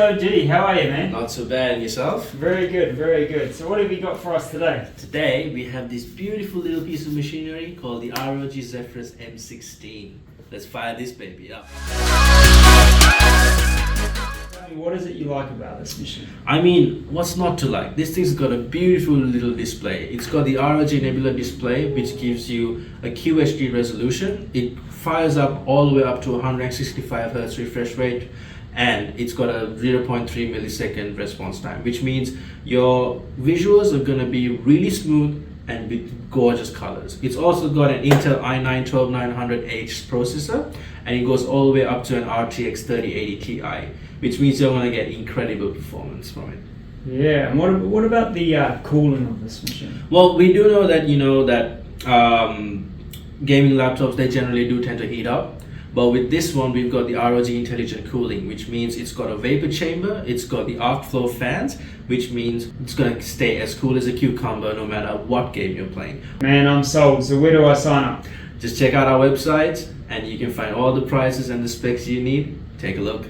ROG, how are you, man? Not so bad. And yourself? Very good, very good. So what have you got for us today? Today we have this beautiful little piece of machinery called the ROG Zephyrus M16. Let's fire this baby up. Tell me, what is it you like about this machine? I mean, what's not to like? This thing's got a beautiful little display. It's got the ROG Nebula display, which gives you a QHD resolution. It fires up all the way up to 165 Hz refresh rate, and it's got a 0.3 millisecond response time, which means your visuals are going to be really smooth and with gorgeous colors. It's also got an Intel i9-12900H processor, and it goes all the way up to an RTX 3080 Ti, which means you're going to get incredible performance from it. Yeah, and what about the cooling of this machine? Well, we do know that gaming laptops, they generally do tend to heat up. But with this one, we've got the ROG Intelligent Cooling, which means it's got a vapor chamber, it's got the arc flow fans, which means it's going to stay as cool as a cucumber no matter what game you're playing. Man, I'm sold. So where do I sign up? Just check out our website and you can find all the prices and the specs you need. Take a look.